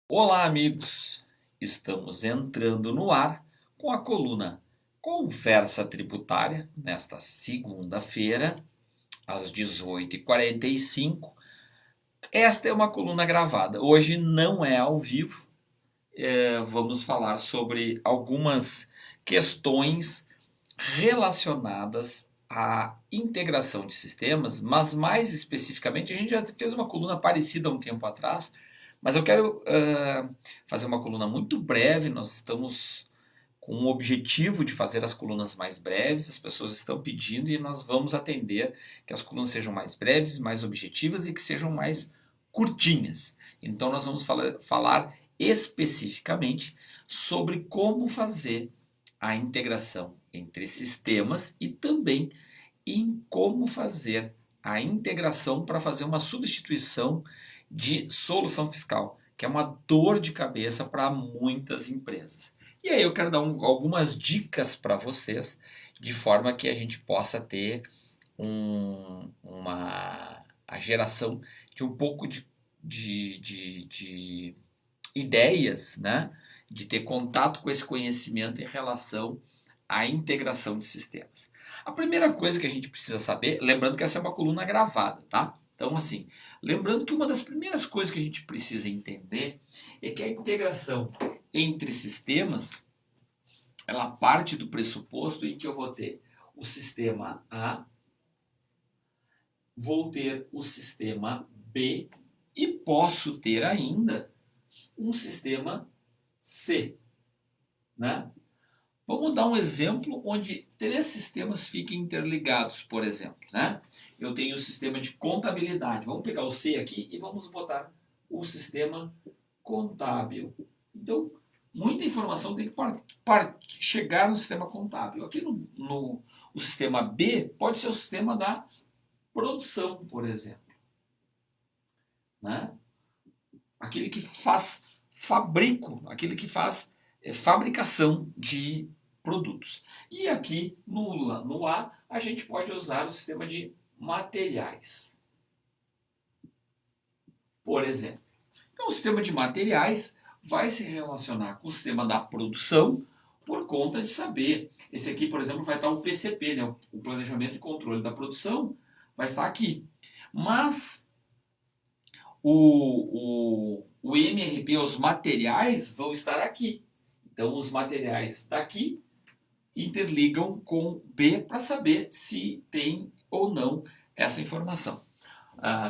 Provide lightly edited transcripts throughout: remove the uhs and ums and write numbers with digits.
Olá, amigos! Estamos entrando no ar com a coluna Conversa Tributária, nesta segunda-feira, às 18h45. Esta é uma coluna gravada, hoje não é ao vivo. Vamos falar sobre algumas questões relacionadas à integração de sistemas, mas mais especificamente, a gente já fez uma coluna parecida há um tempo atrás, mas eu quero fazer uma coluna muito breve. Nós estamos com o objetivo de fazer as colunas mais breves, as pessoas estão pedindo e nós vamos atender que as colunas sejam mais breves, mais objetivas e que sejam mais curtinhas. Então nós vamos falar especificamente sobre como fazer a integração entre sistemas e também em como fazer a integração para fazer uma substituição de solução fiscal, que é uma dor de cabeça para muitas empresas. E aí eu quero dar algumas dicas para vocês, de forma que a gente possa ter a geração de um pouco de ideias, né? De ter contato com esse conhecimento em relação à integração de sistemas. A primeira coisa que a gente precisa saber, lembrando que essa é uma coluna gravada, tá? Então, assim, lembrando que uma das primeiras coisas que a gente precisa entender é que a integração entre sistemas, ela parte do pressuposto em que eu vou ter o sistema A, vou ter o sistema B e posso ter ainda um sistema C, né? Vamos dar um exemplo onde três sistemas fiquem interligados, por exemplo, né? Eu tenho o sistema de contabilidade. Vamos pegar o C aqui e vamos botar o sistema contábil. Então, muita informação tem que chegar no sistema contábil. Aqui o sistema B pode ser o sistema da produção, por exemplo, né? Aquele que faz aquele que faz fabricação de produtos. E aqui no A a gente pode usar o sistema de materiais, por exemplo. Então o sistema de materiais vai se relacionar com o sistema da produção por conta de saber. Esse aqui, por exemplo, vai estar o PCP, né? O planejamento e controle da produção, vai estar aqui. Mas o MRP, os materiais, vão estar aqui. Então, os materiais daqui interligam com B para saber se tem ou não essa informação.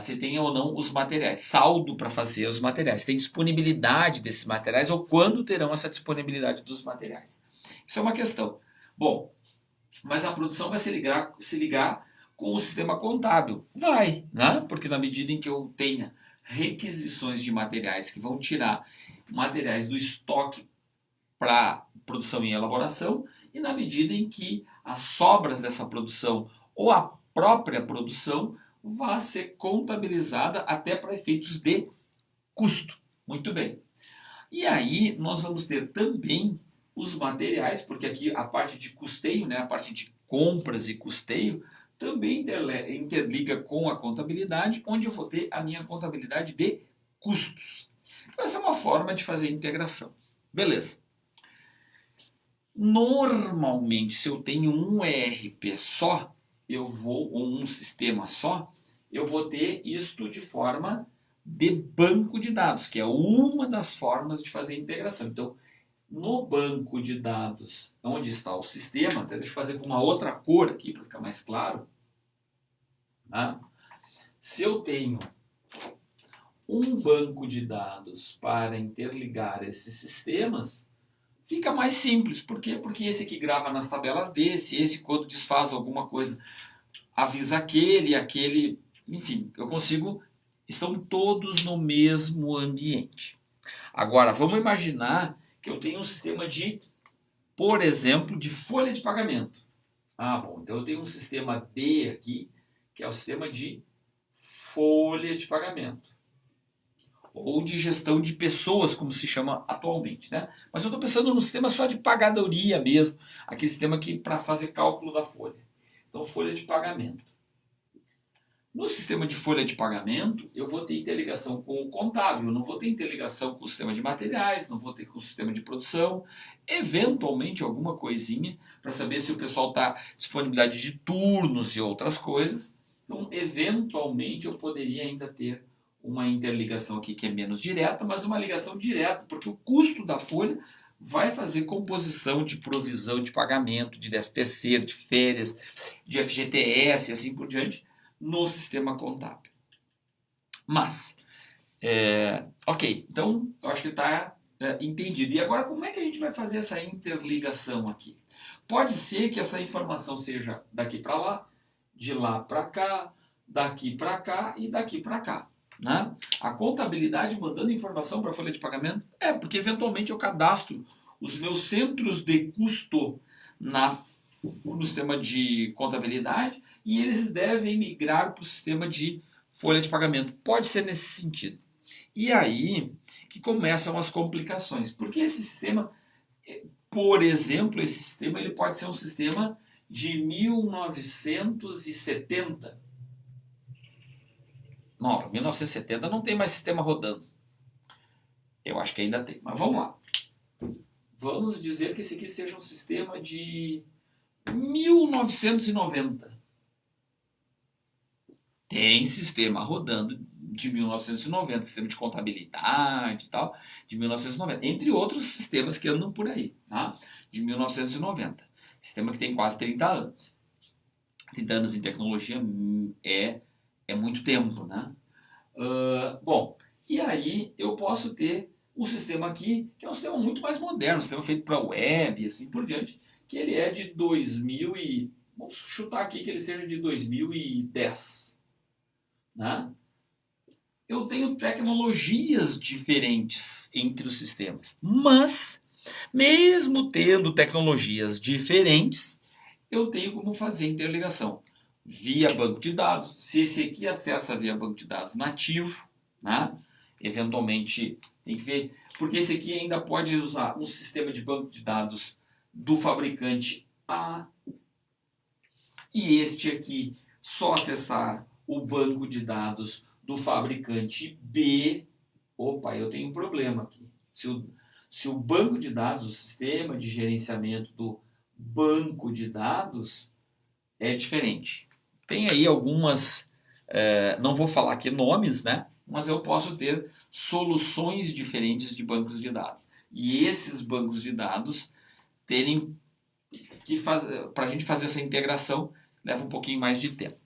Se tem ou não os materiais, saldo para fazer os materiais, tem disponibilidade desses materiais ou quando terão essa disponibilidade dos materiais. Isso é uma questão. Bom, mas a produção vai se ligar com o sistema contábil. Vai, né? Porque na medida em que eu tenha requisições de materiais que vão tirar materiais do estoque para produção e elaboração, e na medida em que as sobras dessa produção ou a própria produção vai ser contabilizada até para efeitos de custo. Muito bem. E aí nós vamos ter também os materiais, porque aqui a parte de custeio, né, a parte de compras e custeio, também interliga com a contabilidade, onde eu vou ter a minha contabilidade de custos. Então, essa é uma forma de fazer integração. Beleza. Normalmente, se eu tenho um ERP só, ou um sistema só, eu vou ter isto de forma de banco de dados, que é uma das formas de fazer integração. Então, no banco de dados, onde está o sistema, até deixa eu fazer com uma outra cor aqui para ficar mais claro. Tá? Se eu tenho um banco de dados para interligar esses sistemas, fica mais simples. Por quê? Porque esse aqui grava nas tabelas esse quando desfaz alguma coisa avisa aquele, enfim, eu consigo, estão todos no mesmo ambiente. Agora, vamos imaginar que eu tenho um sistema de, por exemplo, de folha de pagamento. Bom, então eu tenho um sistema D aqui, que é o sistema de folha de pagamento. Ou de gestão de pessoas, como se chama atualmente, né? Mas eu estou pensando no sistema só de pagadoria mesmo, aquele sistema que para fazer cálculo da folha. Então, folha de pagamento. No sistema de folha de pagamento, eu vou ter interligação com o contábil, eu não vou ter interligação com o sistema de materiais, não vou ter com o sistema de produção, eventualmente alguma coisinha para saber se o pessoal está disponibilidade de turnos e outras coisas. Então, eventualmente, eu poderia ainda ter uma interligação aqui que é menos direta, mas uma ligação direta, porque o custo da folha vai fazer composição de provisão de pagamento, de 13º, de férias, de FGTS e assim por diante, no sistema contábil. Mas, ok, então eu acho que está entendido. E agora, como é que a gente vai fazer essa interligação aqui? Pode ser que essa informação seja daqui para lá, de lá para cá, daqui para cá e daqui para cá. Né? A contabilidade mandando informação para a folha de pagamento? Porque eventualmente eu cadastro os meus centros de custo no sistema de contabilidade e eles devem migrar para o sistema de folha de pagamento. Pode ser nesse sentido. E aí que começam as complicações. Porque esse sistema, por exemplo, esse sistema ele pode ser um sistema de 1970. Não, 1970 não tem mais sistema rodando. Eu acho que ainda tem, mas vamos lá. Vamos dizer que esse aqui seja um sistema de 1990. Tem sistema rodando de 1990, sistema de contabilidade e tal, de 1990. Entre outros sistemas que andam por aí, tá? De 1990. Sistema que tem quase 30 anos. 30 anos em tecnologia é muito tempo, né? Bom, e aí eu posso ter um sistema aqui, que é um sistema muito mais moderno, um sistema feito para web e assim por diante, que ele é de 2000 e... Vamos chutar aqui que ele seja de 2010. Né? Eu tenho tecnologias diferentes entre os sistemas, mas, mesmo tendo tecnologias diferentes, eu tenho como fazer interligação via banco de dados. Se esse aqui acessa via banco de dados nativo, né? Eventualmente tem que ver, porque esse aqui ainda pode usar um sistema de banco de dados do fabricante A e este aqui só acessar o banco de dados do fabricante B. Opa, eu tenho um problema aqui. Se o banco de dados, o sistema de gerenciamento do banco de dados é diferente. Tem aí algumas, não vou falar aqui nomes, né? Mas eu posso ter soluções diferentes de bancos de dados. E esses bancos de dados terem que fazer, para a gente fazer essa integração, leva um pouquinho mais de tempo.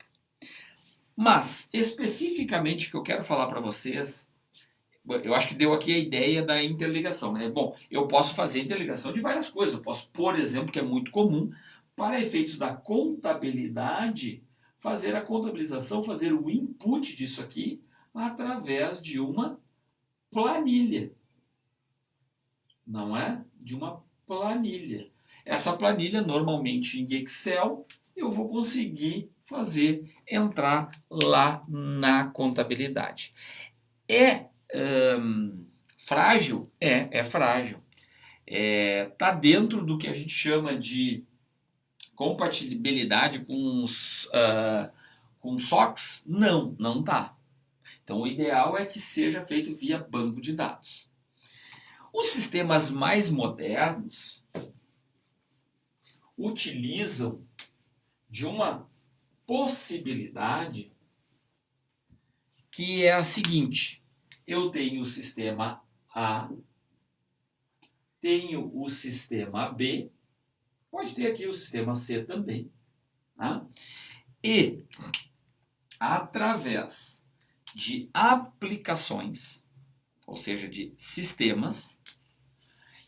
Mas, especificamente, o que eu quero falar para vocês, eu acho que deu aqui a ideia da interligação, né? Bom, eu posso fazer interligação de várias coisas. Eu posso, por exemplo, que é muito comum, para efeitos da contabilidade, fazer a contabilização, fazer o input disso aqui através de uma planilha. Não é? De uma planilha. Essa planilha, normalmente em Excel, eu vou conseguir fazer entrar lá na contabilidade. É frágil? É frágil. Tá dentro do que a gente chama de compatibilidade com SOX? Não tá. Então o ideal é que seja feito via banco de dados. Os sistemas mais modernos utilizam de uma possibilidade que é a seguinte: eu tenho o sistema A, tenho o sistema B, pode ter aqui o sistema C também, tá? E através de aplicações, ou seja, de sistemas,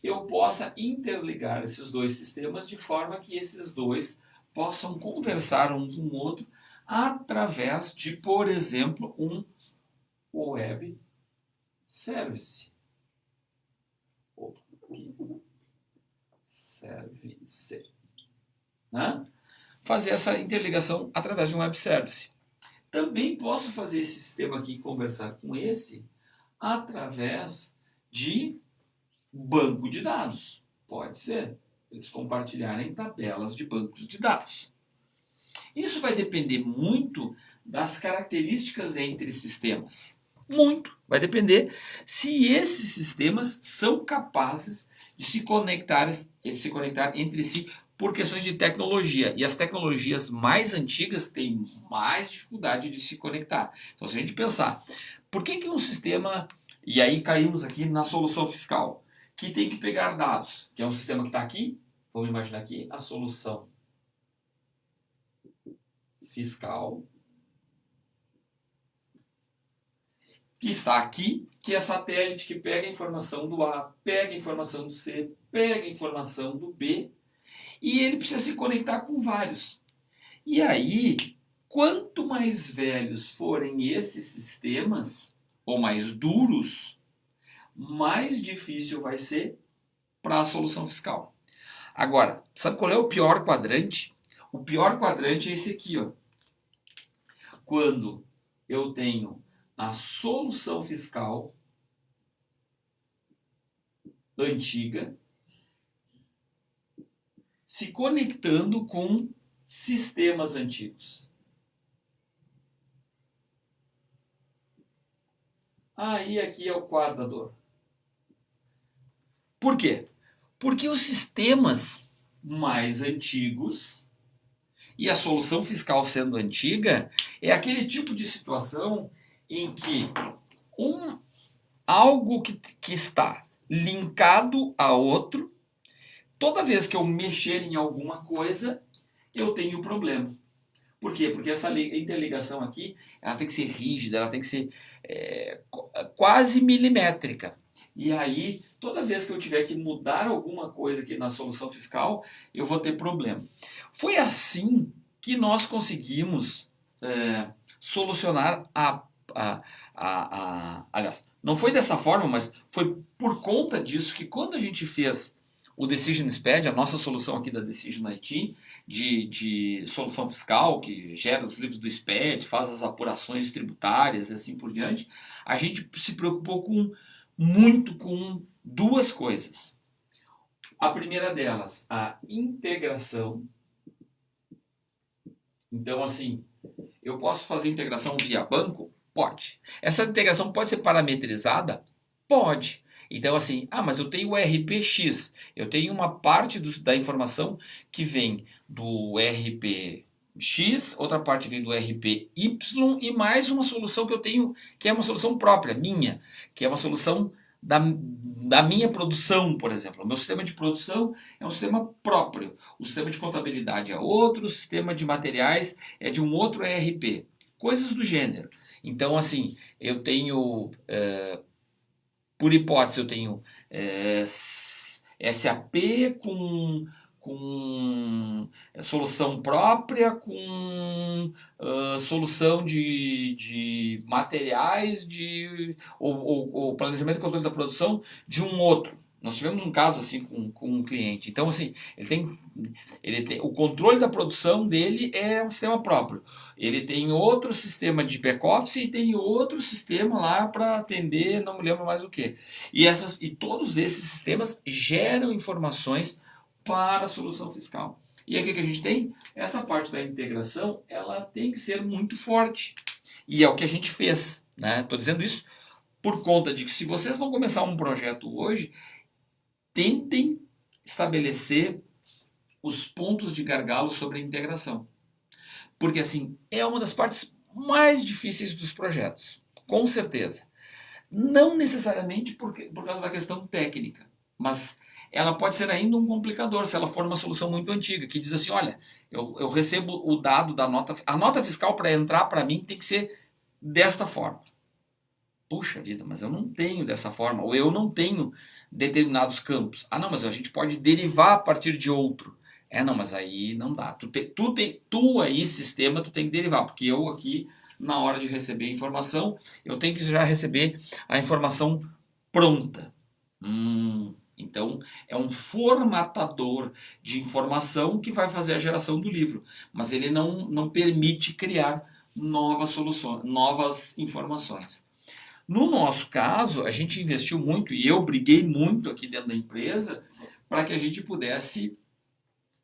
eu possa interligar esses dois sistemas de forma que esses dois possam conversar um com o outro através de, por exemplo, um web service. Service. Né? Fazer essa interligação através de um web service. Também posso fazer esse sistema aqui conversar com esse através de banco de dados. Pode ser. Eles compartilharem tabelas de bancos de dados. Isso vai depender muito das características entre sistemas? Muito. Vai depender se esses sistemas são capazes de se conectar entre si por questões de tecnologia. E as tecnologias mais antigas têm mais dificuldade de se conectar. Então, se a gente pensar, por que um sistema... E aí caímos aqui na solução fiscal, que tem que pegar dados, que é um sistema que está aqui. Vamos imaginar aqui a solução fiscal, que está aqui, que é satélite, que pega a informação do A, pega a informação do C, pega a informação do B, e ele precisa se conectar com vários. E aí, quanto mais velhos forem esses sistemas, ou mais duros, mais difícil vai ser para a solução fiscal. Agora, sabe qual é o pior quadrante? O pior quadrante é esse aqui, ó. Quando eu tenho a solução fiscal antiga se conectando com sistemas antigos. Aí aqui é o quadro da dor. Por quê? Porque os sistemas mais antigos e a solução fiscal sendo antiga é aquele tipo de situação em que algo que está linkado a outro, toda vez que eu mexer em alguma coisa, eu tenho problema. Por quê? Porque essa interligação aqui, ela tem que ser rígida, ela tem que ser quase milimétrica. E aí, toda vez que eu tiver que mudar alguma coisa aqui na solução fiscal, eu vou ter problema. Foi assim que nós conseguimos solucionar aliás, não foi dessa forma, mas foi por conta disso que quando a gente fez o Decision SPED, a nossa solução aqui da Decision IT, de solução fiscal, que gera os livros do SPED, faz as apurações tributárias e assim por diante, a gente se preocupou muito com duas coisas. A primeira delas, a integração. Então, assim, eu posso fazer integração via banco? Pode. Essa integração pode ser parametrizada? Pode. Então, assim, mas eu tenho o RPX, eu tenho uma parte da informação que vem do RPX, outra parte vem do RPY e mais uma solução que eu tenho, que é uma solução própria, minha, que é uma solução da minha produção, por exemplo. O meu sistema de produção é um sistema próprio, o sistema de contabilidade é outro, o sistema de materiais é de um outro ERP, coisas do gênero. Então, assim, eu tenho... por hipótese, eu tenho SAP com solução própria, com solução de materiais, ou planejamento e controle da produção de um outro. Nós tivemos um caso assim com um cliente. Então, assim, o controle da produção dele é um sistema próprio. Ele tem outro sistema de back-office e tem outro sistema lá para atender, não me lembro mais o que. E todos esses sistemas geram informações para a solução fiscal. E aí o que a gente tem? Essa parte da integração, ela tem que ser muito forte. E é o que a gente fez. Estou dizendo isso por conta de que se vocês vão começar um projeto hoje, tentem estabelecer os pontos de gargalo sobre a integração. Porque, assim, é uma das partes mais difíceis dos projetos, com certeza. Não necessariamente por causa da questão técnica, mas ela pode ser ainda um complicador se ela for uma solução muito antiga, que diz assim, olha, eu recebo o dado da nota... A nota fiscal para entrar para mim tem que ser desta forma. Puxa vida, mas eu não tenho dessa forma, ou eu não tenho determinados campos. Não, mas a gente pode derivar a partir de outro. Não, mas aí não dá. Tu aí, sistema, tu tem que derivar, porque eu aqui, na hora de receber a informação, eu tenho que já receber a informação pronta. Então, é um formatador de informação que vai fazer a geração do livro, mas ele não permite criar novas soluções, novas informações. No nosso caso, a gente investiu muito e eu briguei muito aqui dentro da empresa para que a gente pudesse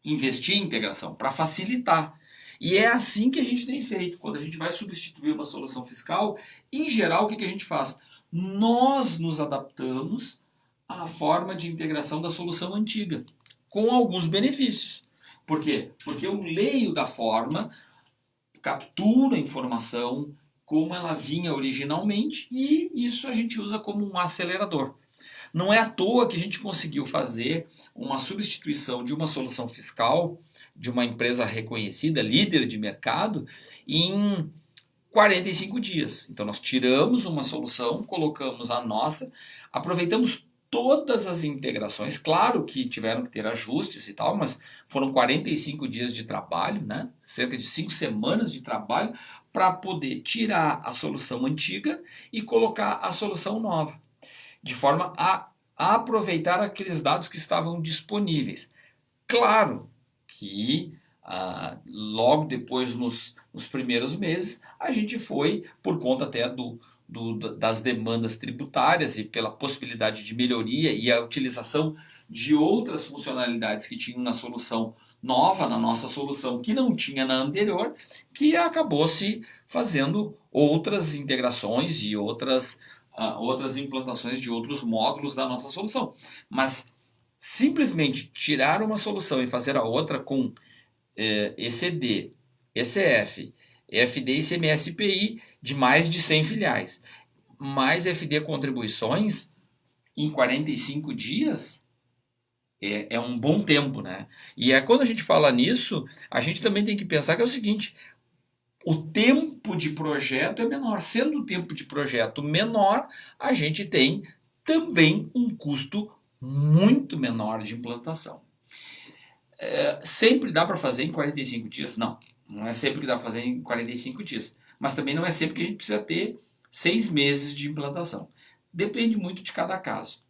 investir em integração, para facilitar. E é assim que a gente tem feito. Quando a gente vai substituir uma solução fiscal, em geral, o que a gente faz? Nós nos adaptamos à forma de integração da solução antiga, com alguns benefícios. Por quê? Porque eu leio da forma, capturo a informação como ela vinha originalmente e isso a gente usa como um acelerador. Não é à toa que a gente conseguiu fazer uma substituição de uma solução fiscal de uma empresa reconhecida, líder de mercado, em 45 dias. Então nós tiramos uma solução, colocamos a nossa, aproveitamos todas as integrações, claro que tiveram que ter ajustes e tal, mas foram 45 dias de trabalho, né? Cerca de 5 semanas de trabalho para poder tirar a solução antiga e colocar a solução nova, de forma a aproveitar aqueles dados que estavam disponíveis. Claro que logo depois, nos primeiros meses, a gente foi, por conta até das demandas tributárias e pela possibilidade de melhoria e a utilização de outras funcionalidades que tinham na solução nova, na nossa solução, que não tinha na anterior, que acabou se fazendo outras integrações e outras implantações de outros módulos da nossa solução. Mas simplesmente tirar uma solução e fazer a outra com ECD, ECF, FD e CMS-IPI de mais de 100 filiais, mais FD contribuições em 45 dias, é um bom tempo, né? E quando a gente fala nisso, a gente também tem que pensar que é o seguinte: o tempo de projeto é menor. Sendo o tempo de projeto menor, a gente tem também um custo muito menor de implantação. Sempre dá para fazer em 45 dias? Não, não é sempre que dá para fazer em 45 dias. Mas também não é sempre que a gente precisa ter 6 meses de implantação. Depende muito de cada caso.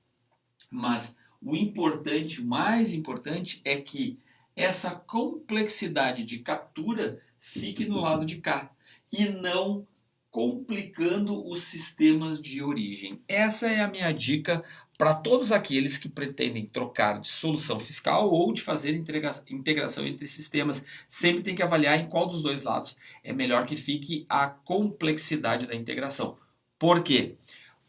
Mas o importante, o mais importante, é que essa complexidade de captura fique no lado de cá e não complicando os sistemas de origem. Essa é a minha dica para todos aqueles que pretendem trocar de solução fiscal ou de fazer integração entre sistemas. Sempre tem que avaliar em qual dos dois lados é melhor que fique a complexidade da integração. Por quê?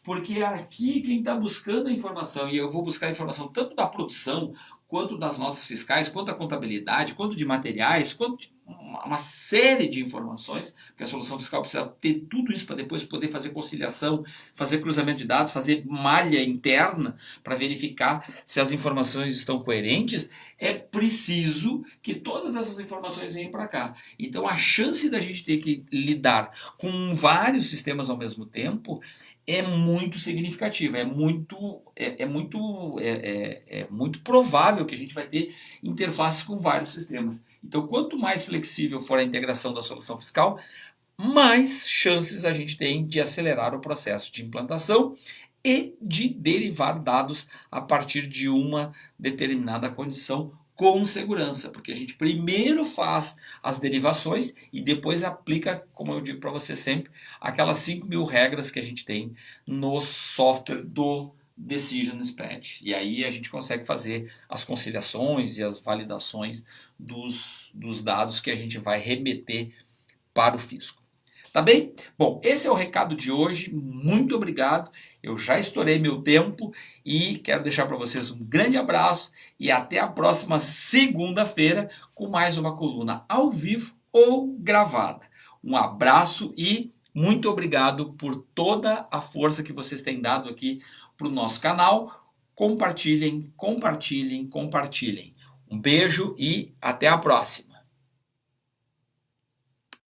Porque aqui quem está buscando a informação, e eu vou buscar a informação tanto da produção, quanto das notas fiscais, quanto da contabilidade, quanto de materiais, quanto de uma série de informações, porque a solução fiscal precisa ter tudo isso para depois poder fazer conciliação, fazer cruzamento de dados, fazer malha interna para verificar se as informações estão coerentes. É preciso que todas essas informações venham para cá. Então a chance da gente ter que lidar com vários sistemas ao mesmo tempo é muito significativa, é muito provável que a gente vai ter interfaces com vários sistemas. Então, quanto mais flexível for a integração da solução fiscal, mais chances a gente tem de acelerar o processo de implantação e de derivar dados a partir de uma determinada condição com segurança, porque a gente primeiro faz as derivações e depois aplica, como eu digo para você sempre, aquelas 5.000 regras que a gente tem no software do Decision Spread. E aí a gente consegue fazer as conciliações e as validações dos dados que a gente vai remeter para o fisco. Tá bem? Bom, esse é o recado de hoje. Muito obrigado. Eu já estourei meu tempo e quero deixar para vocês um grande abraço e até a próxima segunda-feira com mais uma coluna ao vivo ou gravada. Um abraço e muito obrigado por toda a força que vocês têm dado aqui para o nosso canal. Compartilhem, compartilhem, compartilhem. Um beijo e até a próxima.